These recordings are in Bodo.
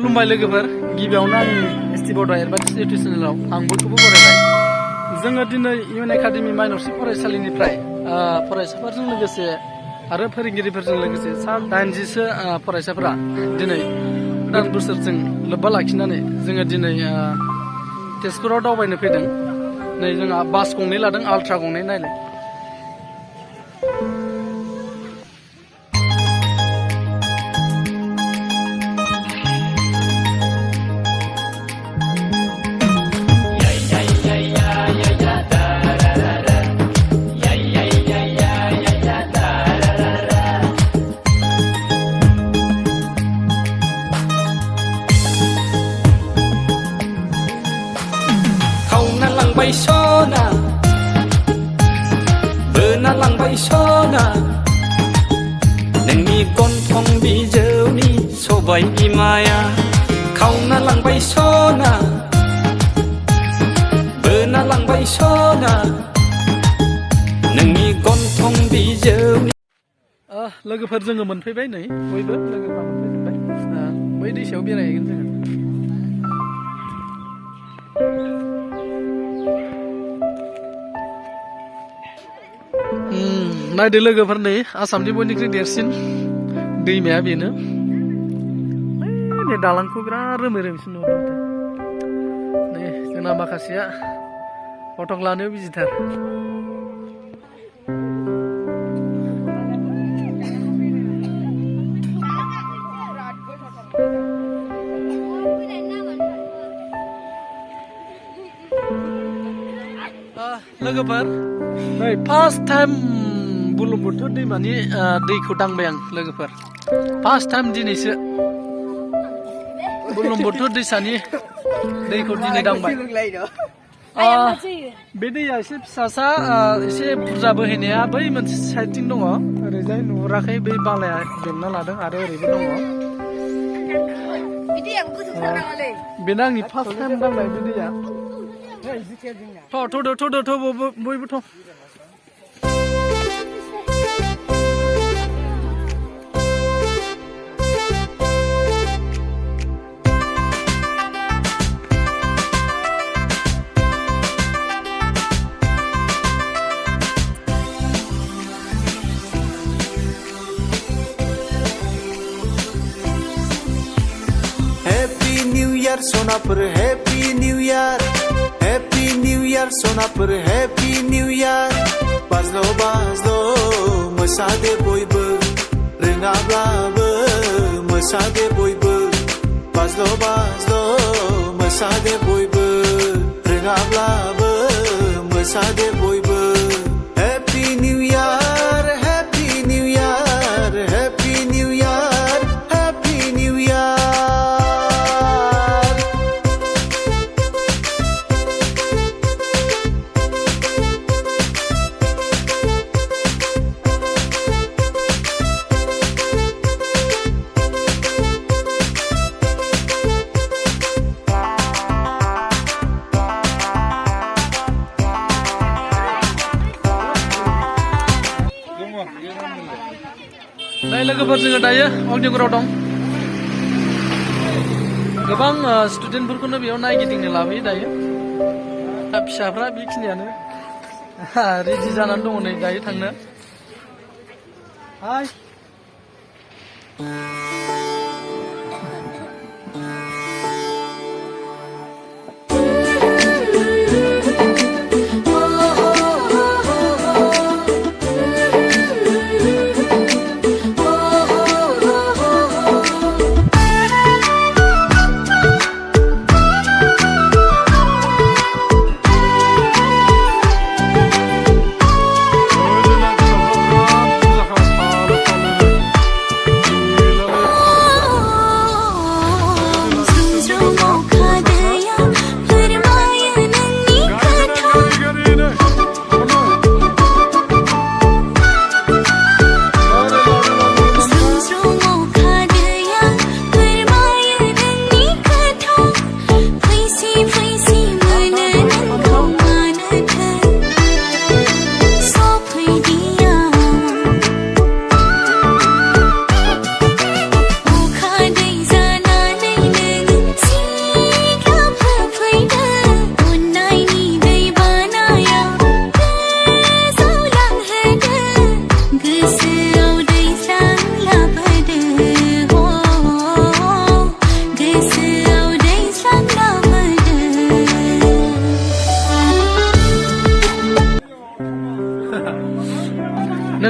खुलुमबाय लोगोफोर गिबियावनो आंनि एसटि बड' एडभान्स इडुकेसनेलाव आं बयखौबो बरायबाय जोङो दिनै इउएन एकाडेमि माइन'रसि फरायसालिनिफ्राय फरायसाफोरजों लोगोसे आरो फोरोंगिरिफोरजों लोगोसे सा 80सो फरायसाफोरा दिनै गोदान बोसोरजों लोब्बा लाखिनानै जोङो दिनै तेजपुराव दावबायनो फैदों नै जोंहा बास गंनै लादों आल्ट्रा गंनै नायलाय सना बोना लांबाय सना नोंनि गन्थं बिजौनि सबाय बिमाया खावना लांबाय सना बोना लांबाय सना नोंनि गन्थं बिजौनि लोगोफोर जोङो मोनफैबाय नै बयबो लोगोफोरा मोनफैजोबबाय बै दैसायाव बेरायहैगोन जोङो नायदो लोगोफोर नै आसामनि बयनिख्रुइ देरसिन दैमाया बेनो नै दालांखौ बिराद रोमै रोमैसिन नुदों नै जोंना माखासेया फटक लानायाव बिजिथार लोगोफोर नै फार्स्ट टाइम बुरलुंबुथुर दैमानि दैखौ दांबाय आं लोगोफोर फार्स्ट टाइम दिनैसो बुरलुंबुथुर दैसानि दैखौ दिनै दांबाय बे दैया एसे फिसासा एसे बुरजा बोहैनाया बै मोनसे साइडथिं दङ ओरैजाय नुहुराखै बै बालाया बेंना लादों आरो ओरैबो दङ बेनो आंनि फार्स्ट टाइम दांनाय बे दैया थ' बयबो थ' Happy New Year सोनाफोर Happy New Year Happy New Year सोनाफोर Happy New Year बाज्ल' बाज्ल' मोसादे बयबो रोङाब्लाबो मोसादे बयबो बाज्ल' बाज्ल' मोसादे बयबो रोङाब्लाबो मोसादे बयबो Happy New Year Happy New Year Happy New Year Happy New Year नै लोगोफोर जोङो दायो अग्निगड़आव दं गोबां स्टुडेन्टफोरखौनो बेयाव नायगिदिंनो लाबोयो दायो फिसाफ्रा बेखिनियानो रेडि जानानै दङ नै दायो थांनो हाय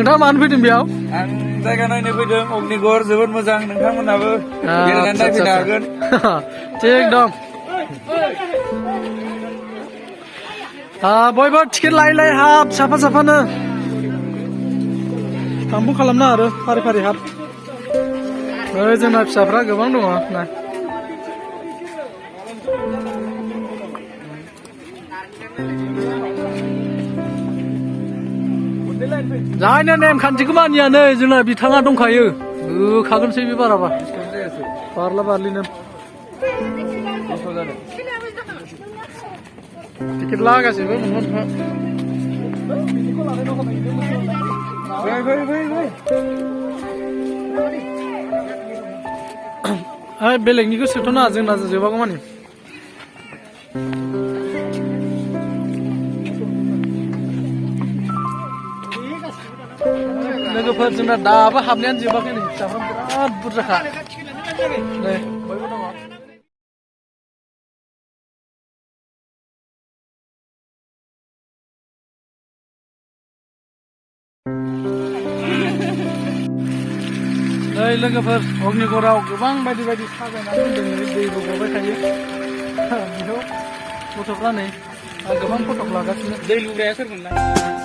नोंथाङा मानो फैदों बेयाव आं जायगा नायनो फैदों अग्निगड़ जोबोद मोजां नोंथांमोनाबो बेरायनानै नायफैनो हागोन थिग दं बयबो टिकेट लायै हाब साफा साफानो थाम्बु खालामना आरो फारि फारि हाब जोंना फिसाफ्रा गोबां दङ ना जायना नेमखान्थिखौ मानिया नै जोंना बिथाङा दंखायो होखागोनसै बे बाराबा बारला बारलिनो टिकेट लागासिबो नोंहा बेलेगनिखौ सोथ'ना जोंना जोबागौ मानि लोगोफोर जोंना दाबो हाबनायानो जोबाखै नै फिसाफ्रा बिराद बुरजाखा नै बयबो दङ नै लोगोफोर अग्निगड़आव गोबां बायदि बायदि साजायनानै दोनदों दैबो गबाय थायो बेयाव गथ'फ्रा नै गोबां फट' लागासिनो दै लुग्राया सोरमोनलाय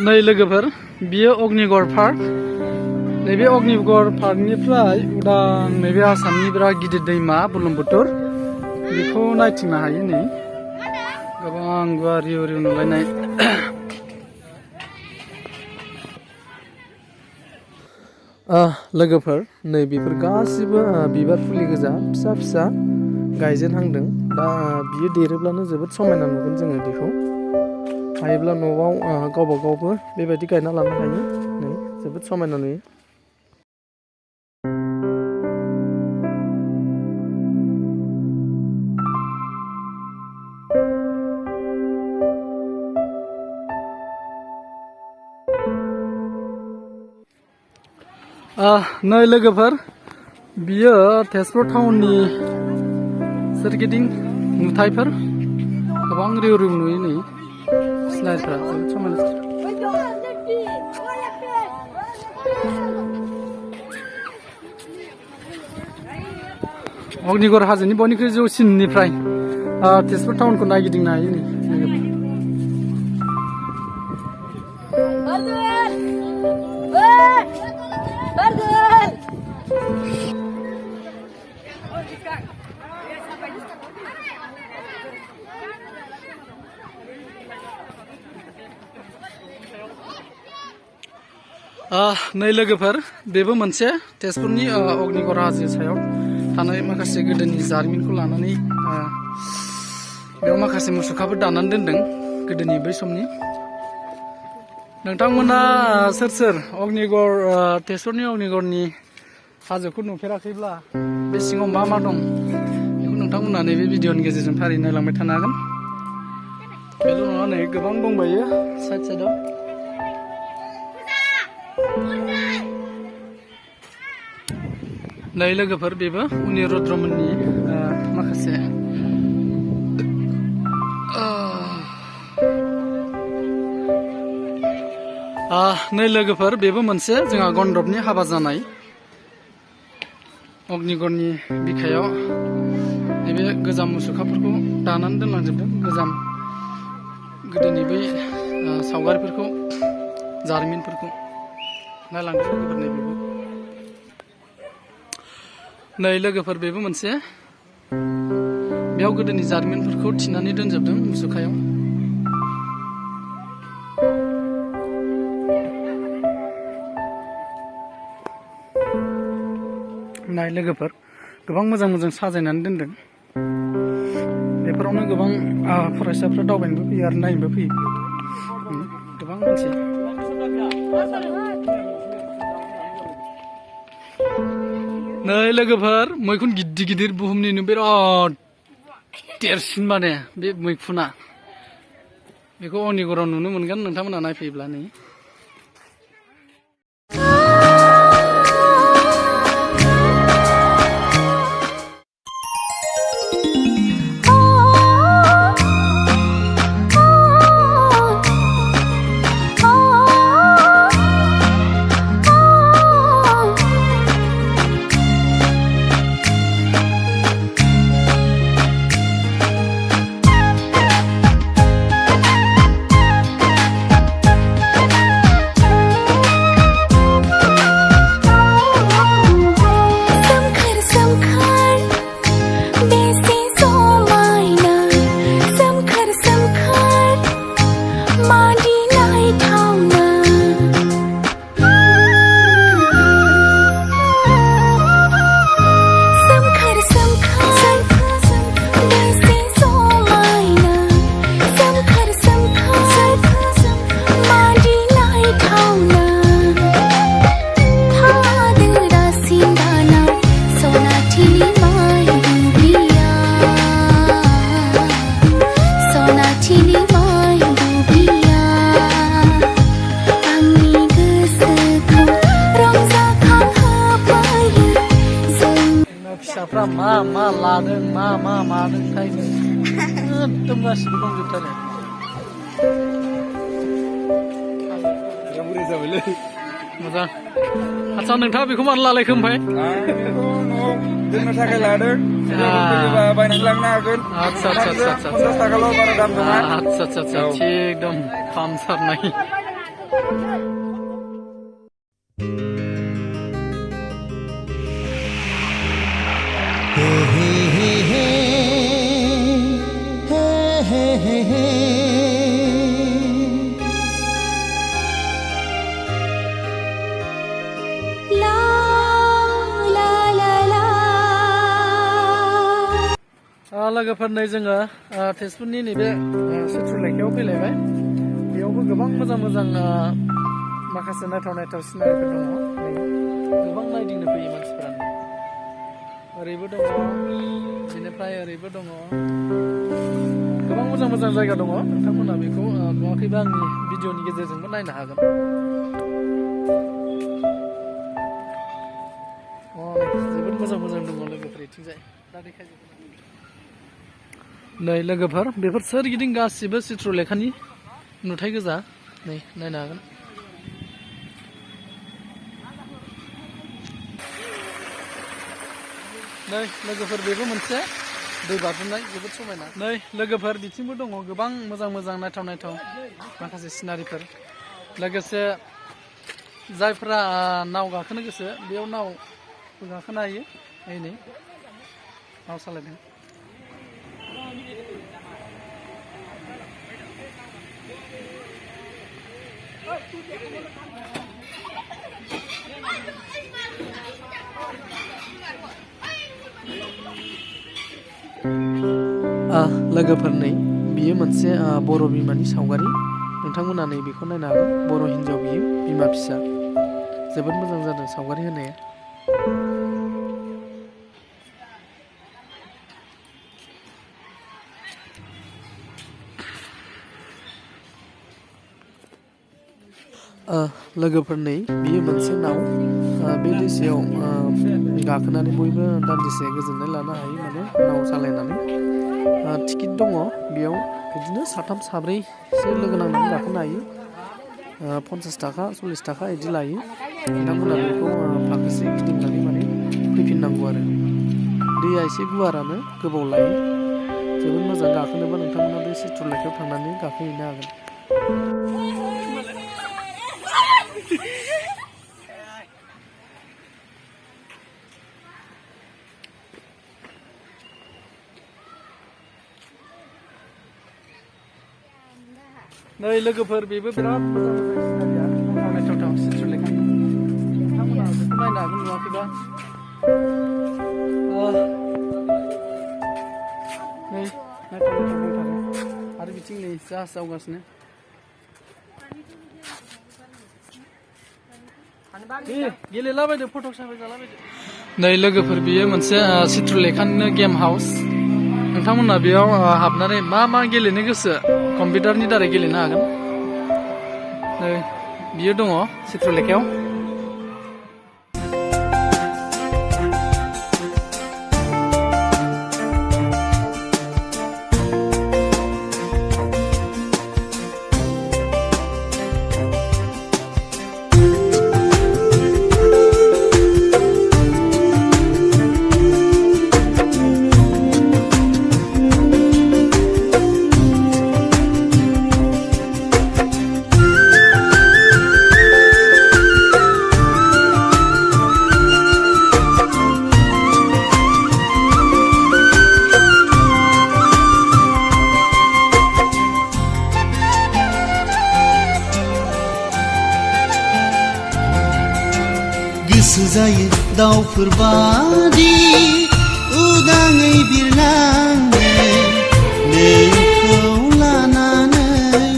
नै लोगोफोर बियो अग्निगड़ पार्क नैबे अग्निगड़ पार्कनिफ्राय उदां नैबे आसामनि बिराद गिदिर दैमा बुरलुंबुथुर बेखौ नायथिंनो हायो नै गोबां गुवार रिउ रिउ नुलायनाय लोगोफोर नै बेफोर गासिबो बिबार फुलि गोजा फिसा फिसा गायजेनहांदों दा बियो देरोब्लानो जोबोद समायना नुगोन जोङो बेखौ हायोब्ला न'आव गावबा गावबो बेबायदि गायना लानो हायो नै जोबोद समायना नुयो नै लोगोफोर बियो तेजपुर टाउननि सोरगिदिं नुथायफोर गोबां रिउ रिउ नुयो नै सिनारिफ्रा जोबोद समायना अग्निगड़ हाजोनि बयनिख्रुइ जौसिननिफ्राय तेजपुर टाउनखौ नायगिदिंनो हायो नै नै लोगोफोर बेबो मोनसे तेजपुरनि अग्निगड़ हाजो सायाव थानाय माखासे गोदोनि जारिमिनखौ लानानै बेयाव माखासे मुसुखाफोर दानानै दोनदों गोदोनि बै समनि नोंथांमोना सोर सोर अग्निगड़ तेजपुरनि अग्निगड़नि हाजोखौ नुफेराखैब्ला बे सिङाव मा मा दं बेखौ नोंथांमोना नैबे भिडिअनि गेजेरजों फारि नायलांबाय थानो हागोन बेल' नङा नै गोबां दंबायो साइड साइडआव नै लोगोफोर बेबो अनिरुद्रमोननि माखासे नै लोगोफोर बेबो मोनसे जोंहा गणधपनि हाबा जानाय अग्निगड़नि बिखायाव नैबे गोजाम मुसुखाफोरखौ दानानै दोनलांजोबदों गोजाम गोदोनि बै सावगारिफोरखौ जारिमिनफोरखौ नायलांदों लोगोफोर नैबेबो नै लोगोफोर बेबो मोनसे बेयाव गोदोनि जारिमिनफोरखौ थिनानै दोनजोबदों मुसुखायाव नाय लोगोफोर गोबां मोजां मोजां साजायनानै दोनदों बेफोरावनो गोबां फरायसाफ्रा दावबायनोबो फैयो आरो नायनोबो फैयो गोबां मानसि नै लोगोफोर मैखुन गिदिर गिदिर बुहुमनिनो बिराद देरसिन माने बे मैखुना बेखौ अनिगराव नुनो मोनगोन नोंथांमोना नायफैयोब्ला नै फिसाफ्रा मा लादों मा मादों खायनो एकदम गासिबो दंजोबथारो बुरै जाबायलै मोजां आदसा नोंथाङा बेखौ मानो लालायखो ओमफ्राय बेखौ न'आव दोननो थाखाय लादों फैयोबा बायनानै लांनो हागोन आदसा 50 थाखाल' बारा दाम नङा आदसा थिग दं फामसारनाय लोगोफोर नै जोङो तेजपुरनि नैबे चित्रलेखायाव फैलायबाय बेयावबो गोबां मोजां माखासे नायथाव सिनारिफोर दङ गोबां नायदिंनो फैयो मानसिफोरानो ओरैबो दङ बेनिफ्राय ओरैबो दङ गोबां मोजां जायगा दङ नोंथांमोना बेखौ नुवाखैबा आंनि भिडिअनि गेजेरजोंबो नायनो हागोन जोबोद मोजां दङ लोगोफोर इथिंजाय दा देखायजोबगोन नै लोगोफोर बेफोर सोरगिदिं गासिबो चित्रलेखानि नुथाय गोजा नै नायनो हागोन नै लोगोफोर बेबो मोनसे दै बाज्रुमनाय जोबोद समायना नै लोगोफोर बिथिंबो दङ गोबां मोजां नायथाव माखासे सिनारिफोर लोगोसे जायफोरा नाव गाखोनो गोसो बेयाव नाव गाखोनो हायो नै नाव सालायदों लोगोफोर नै बियो मोनसे बर' बिमानि सावगारि नोंथांमोना नै बेखौ नायनो हागोन बर' हिन्जाव बियो बिमा फिसा जोबोद मोजां जादों सावगारि होनाया लोगोफोर नै बियो मोनसे नाव बे दैसायाव गाखोनानै बयबो दान्दिसे गोजोननाय लानो हायो माने नाव सालायनानै टिकेट दङ बेयाव बिदिनो साथाम साब्रैसो लोगो नांनानै गाखोनो हायो 50 थाखा 40 थाखा बिदि लायो नोंथांमोना बेखौ फाखोसे गिदिंनानै माने फैफिननांगौ आरो दैया एसे गुवारानो गोबाव लायो जोबोद मोजां गाखोनोबा नोंथांमोना बे चित्रलेखायाव थांनानै गाखोहैनो हागोन नै लोगोफोर बेबो बिराद मोजां सिनारिया नायथाव चित्रलेखा नोंथांमोना बेखौ नायनो हागोन नुवाखैबा नै नायथाव दंथारो आरो बिथिं नै जाहाज जावगासिनो गेलेलाबायदो फटक साफाय जालाबायदो नै लोगोफोर बियो मोनसे चित्रलेखानिनो गेम हाउस नोंथांमोना बेयाव हाबनानै मा मा गेलेनो गोसो कम्पिउटारनि दारै गेलेनो हागोन नै बियो दङ चित्रलेखायाव गोसो जायो दाउफोर बादि उदाङै बिरलांनो नोंखौ लानानै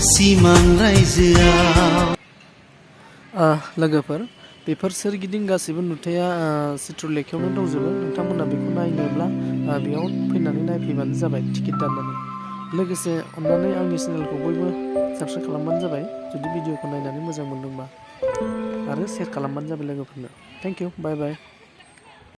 सिमां रायजोआव लोगोफोर बेफोर सोरगिदिं गासैबो नुथाया चित्रलेखायावनो दंजोबो नोंथांमोना बेखौ नायनोब्ला बेयाव फैनानै नायफैबानो जाबाय टिकेट दाननानै लोगोसे अन्नानै आंनि चेनेलखौ बयबो साबस्क्राइब खालामबानो जाबाय जुदि भिडिअखौ नायनानै मोजां मोनदोंबा आरो शेयार खालामबानो जाबाय लोगोफोरनो थेंक इउ बाय बाय